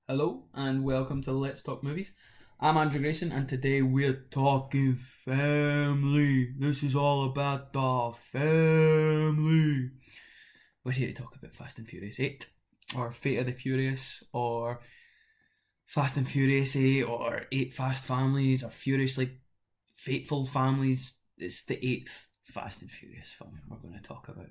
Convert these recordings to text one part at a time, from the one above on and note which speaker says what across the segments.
Speaker 1: Hello and welcome to Let's Talk Movies. I'm Andrew Grayson and today we're talking family. This is all about the family. We're here to talk about Fast and Furious 8 or Fate of the Furious or Fast and Furious 8 or 8 Fast Families or Furiously Fateful Families. It's the 8th Fast and Furious film we're going to talk about.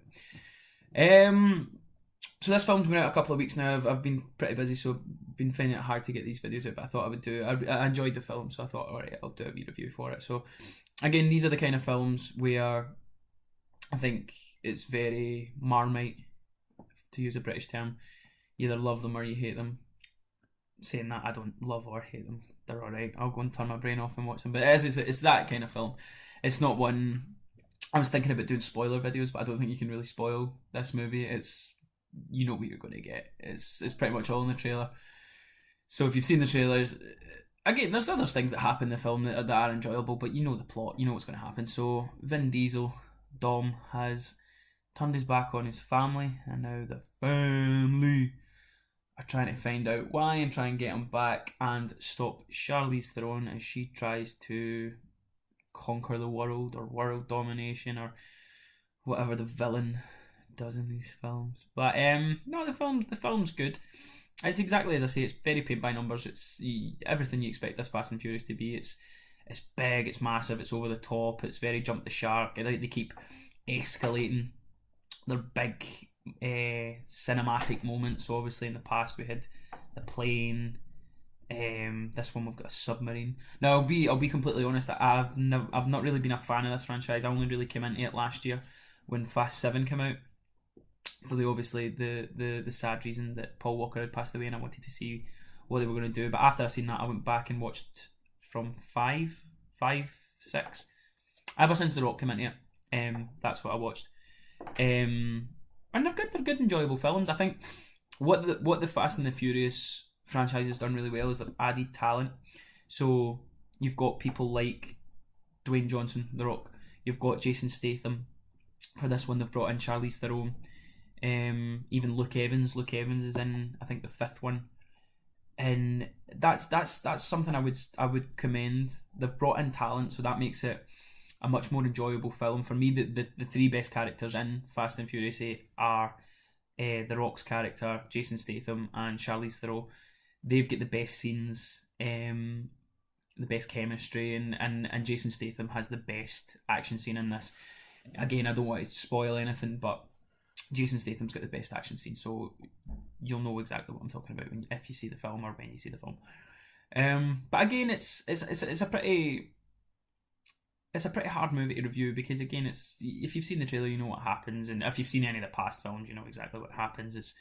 Speaker 1: So this film's been out a couple of weeks now. I've been pretty busy, so I've been finding it hard to get these videos out, but I thought I would do it. I enjoyed the film, so I thought, alright, I'll do a wee review for it. So, again, these are the kind of films where I think it's very Marmite, to use a British term. You either love them or you hate them. Saying that, I don't love or hate them. They're alright. I'll go and turn my brain off and watch them. But it's that kind of film. It's not one... I was thinking about doing spoiler videos, but I don't think you can really spoil this movie. You know what you're going to get. It's pretty much all in the trailer. So if you've seen the trailer, again, there's other things that happen in the film that are enjoyable, but you know the plot, you know what's going to happen. So Vin Diesel, Dom, has turned his back on his family, and now the family are trying to find out why and try and get him back and stop Charlize Theron as she tries to conquer the world or world domination or whatever the villain does in these films. But no, the film's good. It's exactly as I say. It's very paint by numbers. It's everything you expect this Fast and Furious to be. It's big, it's massive, it's over the top, it's very jump the shark. They keep escalating their big cinematic moments. So obviously in the past we had the plane. This one we've got a submarine. Now I'll be completely honest. I've not really been a fan of this franchise. I only really came into it last year when Fast 7 came out. For the sad reason that Paul Walker had passed away, and I wanted to see what they were going to do. But after I seen that, I went back and watched from 5, 6. Ever since The Rock came into it, that's what I watched. And they're good. They're good, enjoyable films. I think what the Fast and the Furious franchise has done really well is they've added talent. So you've got people like Dwayne Johnson, The Rock. You've got Jason Statham. For this one, they've brought in Charlize Theron. Even Luke Evans. Luke Evans is in, I think, the 5th one, and that's something I would commend. They've brought in talent, so that makes it a much more enjoyable film. For me, the three best characters in Fast and Furious 8 are The Rock's character, Jason Statham, and Charlize Theron. They've got the best scenes, the best chemistry, and Jason Statham has the best action scene in this. Again, I don't want to spoil anything, but Jason Statham's got the best action scene, so you'll know exactly what I'm talking about if you see the film or when you see the film. But again, it's a pretty hard movie to review because again, if you've seen the trailer, you know what happens, and if you've seen any of the past films, you know exactly what happens. It's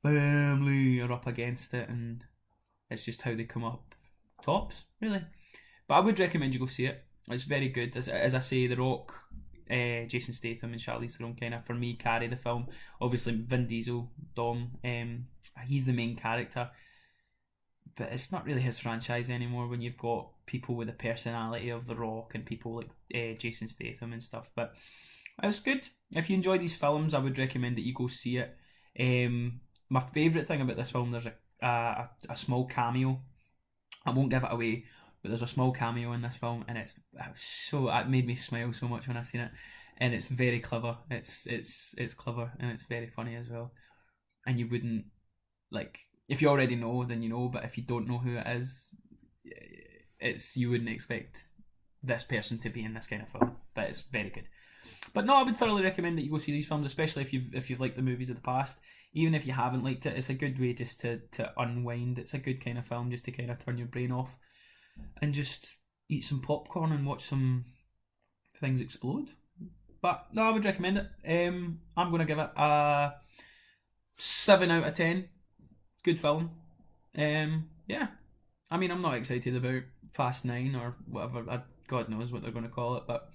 Speaker 1: the family are up against it, and it's just how they come up tops, really. But I would recommend you go see it. It's very good. As I say, The Rock, Jason Statham and Charlize Theron kind of, for me, carry the film. Obviously Vin Diesel, Dom, he's the main character, but it's not really his franchise anymore when you've got people with the personality of The Rock and people like Jason Statham and stuff. But it's good. If you enjoy these films, I would recommend that you go see it. My favourite thing about this film, there's a small cameo. I won't give it away, but there's a small cameo in this film, and it made me smile so much when I seen it, and it's very clever. It's clever, and it's very funny as well. And you wouldn't, like, if you already know, then you know. But if you don't know who it is, you wouldn't expect this person to be in this kind of film. But it's very good. But no, I would thoroughly recommend that you go see these films, especially if you've liked the movies of the past. Even if you haven't liked it, it's a good way just to unwind. It's a good kind of film just to kind of turn your brain off and just eat some popcorn and watch some things explode. But no, I would recommend it. I'm going to give it a 7 out of 10. Good film. Yeah. I mean, I'm not excited about Fast 9 or whatever. God knows what they're going to call it. But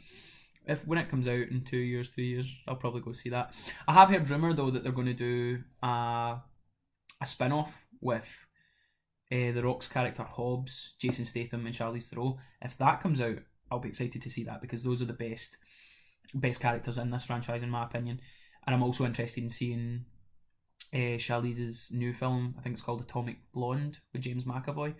Speaker 1: when it comes out in 2 years, 3 years, I'll probably go see that. I have heard rumour, though, that they're going to do a spin-off with The Rock's character Hobbs, Jason Statham and Charlize Theron. If that comes out, I'll be excited to see that because those are the best characters in this franchise, in my opinion. And I'm also interested in seeing Charlize's new film. I think it's called Atomic Blonde with James McAvoy,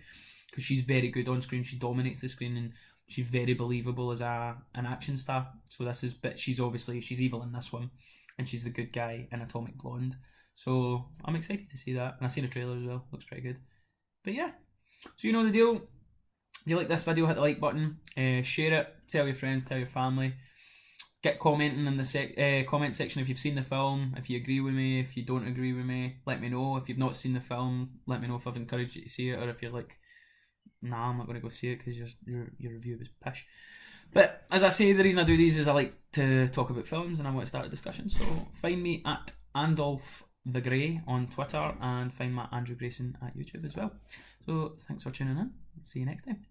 Speaker 1: because she's very good on screen. She dominates the screen and she's very believable as an action star. So this is, but she's evil in this one, and she's the good guy in Atomic Blonde. So I'm excited to see that, and I've seen a trailer as well. Looks pretty good. But yeah, so you know the deal. If you like this video, hit the like button, share it, tell your friends, tell your family. Get commenting in the comment section if you've seen the film, if you agree with me, if you don't agree with me, let me know. If you've not seen the film, let me know if I've encouraged you to see it, or if you're like, nah, I'm not going to go see it because your review was pish. But as I say, the reason I do these is I like to talk about films and I want to start a discussion. So find me at Andolph the Grey on Twitter, and find my Andrew Grayson at YouTube as well. So thanks for tuning in. See you next time.